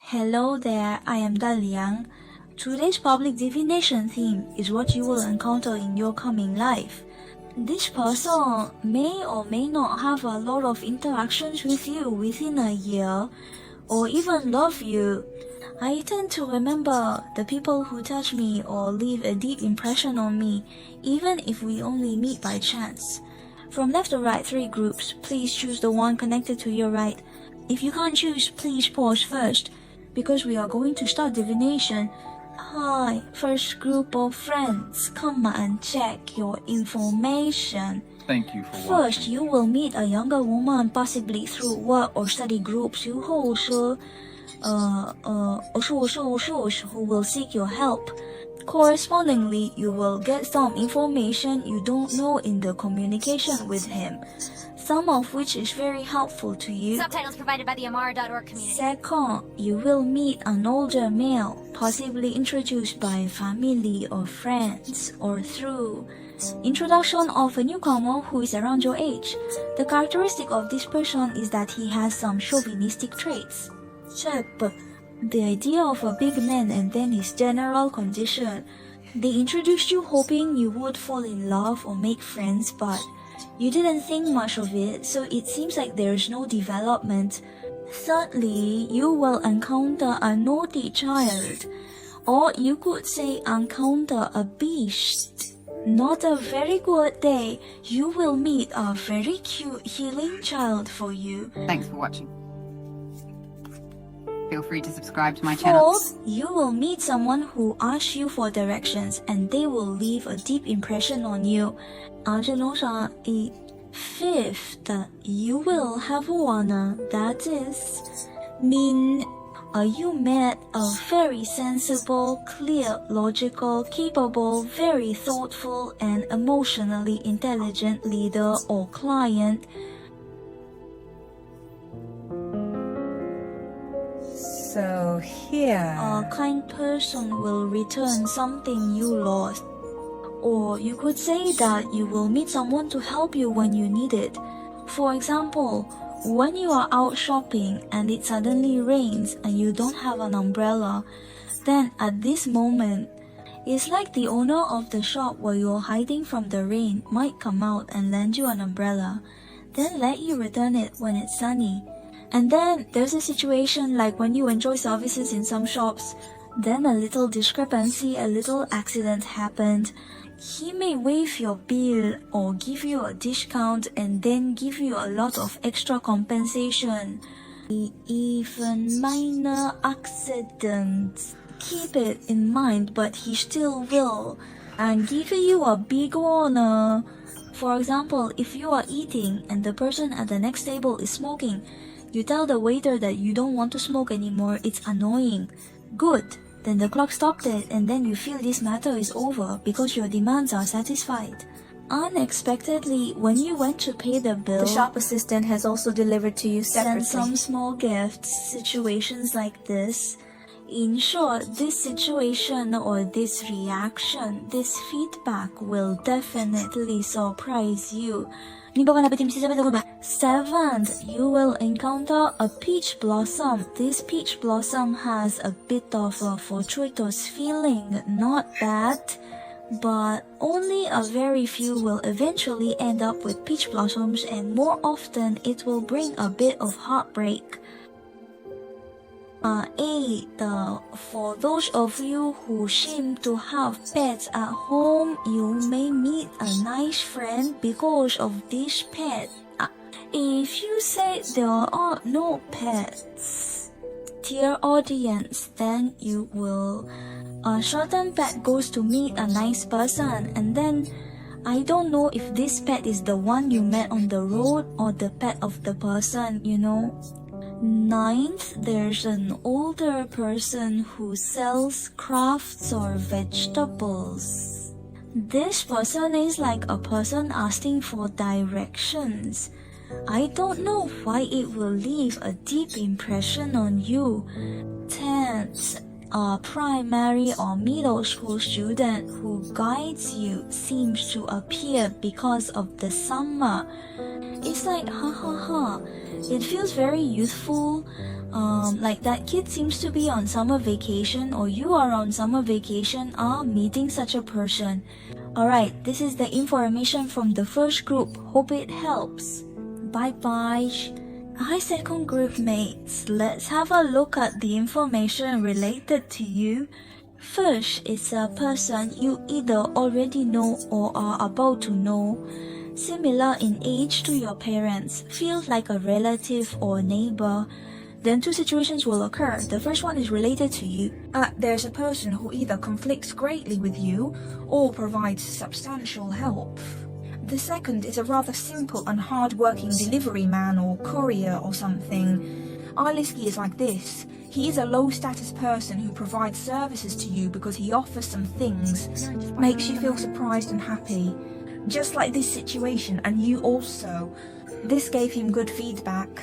Hello there, I am Daliang. Today's public divination theme is what you will encounter in your coming life. This person may or may not have a lot of interactions with you within a year, or even love you. I tend to remember the people who touch me or leave a deep impression on me, even if we only meet by chance. From left to right, 3 groups. Please choose the one connected to your right. If you can't choose, please pause first, because we are going to start divination. Hi, first group of friends, come and check your information. Thank you for First, watching. you will meet a younger woman, possibly through work or study groups who will seek your help. Correspondingly, you will get some information you don't know in the communication with him, some of which is very helpful to you. Subtitles provided by the Amara.org community. Second, you will meet an older male, possibly introduced by family or friends, or through introduction of a newcomer who is around your age. The characteristic of this person is that he has some chauvinistic traits. The idea of a big man and then his general condition. They introduced you hoping you would fall in love or make friends, but you didn't think much of it, so it seems like there's no development. Thirdly, you will encounter a naughty child, or you could say encounter a beast. Not a very good day. You will meet a very cute healing child for you. Thanks for watching. Feel free to subscribe to my channel. Fourth, you will meet someone who asks you for directions and they will leave a deep impression on you. Fifth, you will have one, that is, you met a very sensible, clear, logical, capable, very thoughtful, and emotionally intelligent leader or client. So here, A kind person will return something you lost. Or you could say that you will meet someone to help you when you need it. For example, when you are out shopping and it suddenly rains and you don't have an umbrella, then at this moment, it's like the owner of the shop where you're hiding from the rain might come out and lend you an umbrella, then let you return it when it's sunny. And then there's a situation like when you enjoy services in some shops, then a little discrepancy, a little accident happened. He may waive your bill or give you a discount and then give you a lot of extra compensation. Even minor accidents, keep it in mind, but he still will. And give you a big one. For example, if you are eating and the person at the next table is smoking, you tell the waiter that you don't want to smoke anymore, it's annoying. Good. Then the clock stopped it and then you feel this matter is over because your demands are satisfied. Unexpectedly, when you went to pay the bill, the shop assistant has also delivered to you separately. send some small gifts, situations like this. In short, this situation or this reaction, this feedback will definitely surprise you. Seventh, you will encounter a peach blossom. This peach blossom has a bit of a fortuitous feeling, not bad, but only a very few will eventually end up with peach blossoms, and more often it will bring a bit of heartbreak. 8. For those of you who seem to have pets at home, you may meet a nice friend because of this pet. If you say there are no pets, dear audience, then you will. A certain pet goes to meet a nice person, and then I don't know if this pet is the one you met on the road or the pet of the person, you know. 9th, there's an older person who sells crafts or vegetables. This person is like a person asking for directions. I don't know why it will leave a deep impression on you. 10th, a primary or middle school student who guides you seems to appear because of the summer. It's like ha ha ha. It feels very youthful. Like that kid seems to be on summer vacation, or you are on summer vacation, meeting such a person. Alright, this is the information from the first group. Hope it helps. Bye bye. Hi second group mates. Let's have a look at the information related to you. First, it's a person you either already know or are about to know. Similar in age to your parents, feels like a relative or neighbor. Then two situations will occur. The first one is related to you. There's a person who either conflicts greatly with you or provides substantial help. The second is a rather simple and hard-working delivery man or courier or something. Aliski is like this. He is a low-status person who provides services to you because he offers some things, makes you feel surprised and happy. Just like this situation, and you also. This gave him good feedback.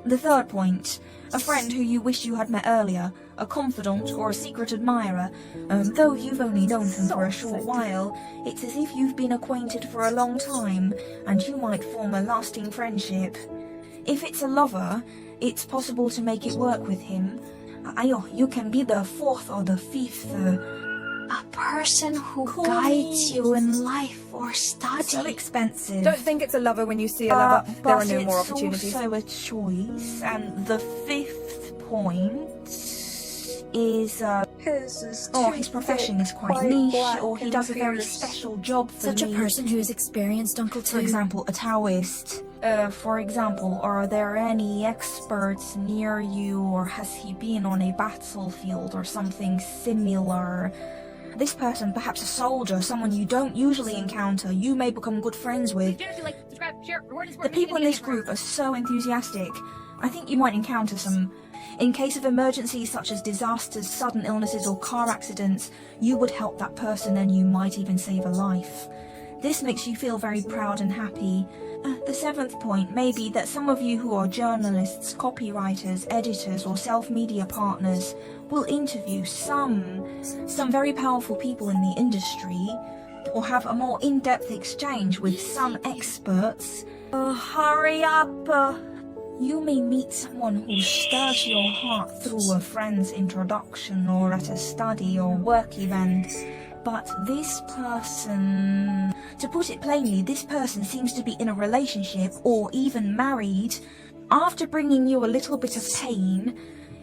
The third point, a friend who you wish you had met earlier, a confidant or a secret admirer. Though you've only known him for a short while, it's as if you've been acquainted for a long time, and you might form a lasting friendship. If it's a lover, it's possible to make it work with him. You can be the fourth or the fifth. A person who guides you in life or study. So expensive. Don't think it's a lover when you see a lover. There are no more opportunities. But it's also a choice. And the fifth point is his profession is quite niche, or he does a very special job for Such a me. person who is experienced, Uncle For Tim. example, a Taoist. For example, are there any experts near you, or has he been on a battlefield or something similar? This person, perhaps a soldier, someone you don't usually encounter, you may become good friends with. The people in this group are so enthusiastic. I think you might encounter some. In case of emergencies such as disasters, sudden illnesses or car accidents, you would help that person and you might even save a life. This makes you feel very proud and happy. The seventh point may be that some of you who are journalists, copywriters, editors or self-media partners will interview some very powerful people in the industry, or have a more in-depth exchange with some experts. Hurry up! You may meet someone who stirs your heart through a friend's introduction or at a study or work event. But this person, to put it plainly, this person seems to be in a relationship or even married. After bringing you a little bit of pain,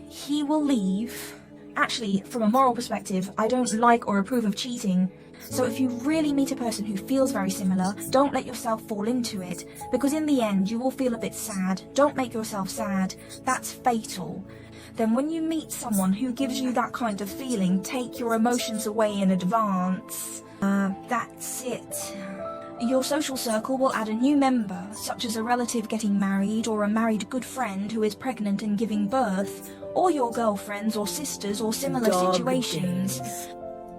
he will leave. Actually, from a moral perspective, I don't like or approve of cheating. So if you really meet a person who feels very similar, don't let yourself fall into it, because in the end you will feel a bit sad. Don't make yourself sad. That's fatal. Then when you meet someone who gives you that kind of feeling, take your emotions away in advance. That's it. Your social circle will add a new member, such as a relative getting married or a married good friend who is pregnant and giving birth, or your girlfriends or sisters or similar situations.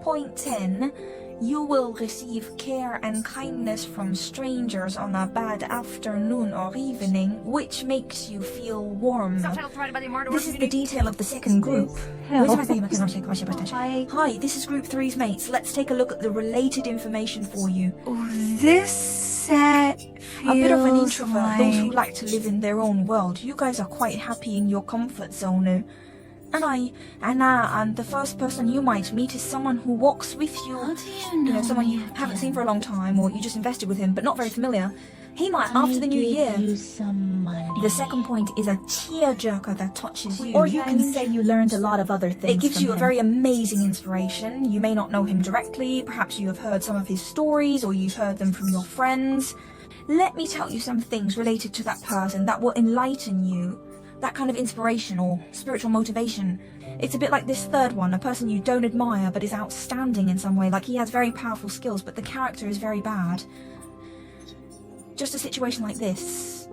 Point 10. You will receive care and kindness from strangers on a bad afternoon or evening, which makes you feel warm. Subtitle provided by the Amara This is the detail of the second group. Hi, this is group 3's mates. Let's take a look at the related information for you. This set feels A bit of an introvert, those who like to live in their own world. You guys are quite happy in your comfort zone. And the first person you might meet is someone who walks with you. How do you know? Someone you haven't seen for a long time, or you just invested with him, but not very familiar. He might after the new year. The second point is a tearjerker that touches you. Or you can say you learned a lot of other things. It gives from you a him. very amazing inspiration. You may not know him directly, perhaps you have heard some of his stories, or you've heard them from your friends. Let me tell you some things related to that person that will enlighten you. That kind of inspiration or spiritual motivation. It's a bit like this third one, a person you don't admire but is outstanding in some way, like he has very powerful skills but the character is very bad. Just a situation like this.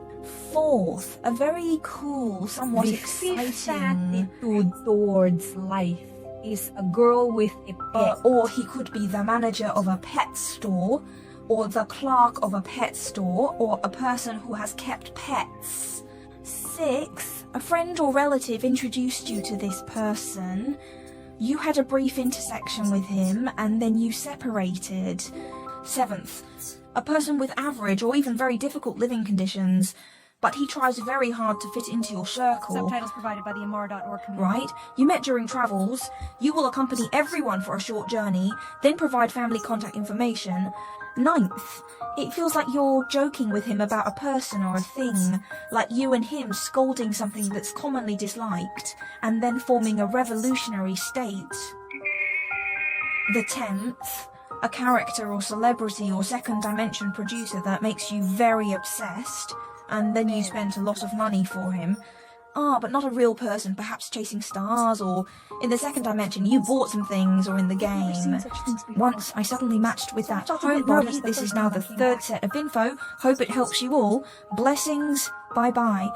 Fourth, a very cool, somewhat exciting attitude towards life is a girl with a pet. or he could be the manager of a pet store, or the clerk of a pet store, or a person who has kept pets. 6, a friend or relative introduced you to this person. You had a brief intersection with him and then you separated. 7th, a person with average or even very difficult living conditions, but he tries very hard to fit into your circle. Subtitles provided by the Amara.org community. Right? You met during travels, you will accompany everyone for a short journey, then provide family contact information. 9th, it feels like you're joking with him about a person or a thing, like you and him scolding something that's commonly disliked, and then forming a revolutionary state. The 10th, a character or celebrity or second dimension producer that makes you very obsessed, and then you spend a lot of money for him. But not a real person, perhaps chasing stars, or in the second dimension you bought some things, or in the game. Once I suddenly matched with that homebody. This is now the 3rd set of info. Hope it helps you all. Blessings. Bye bye.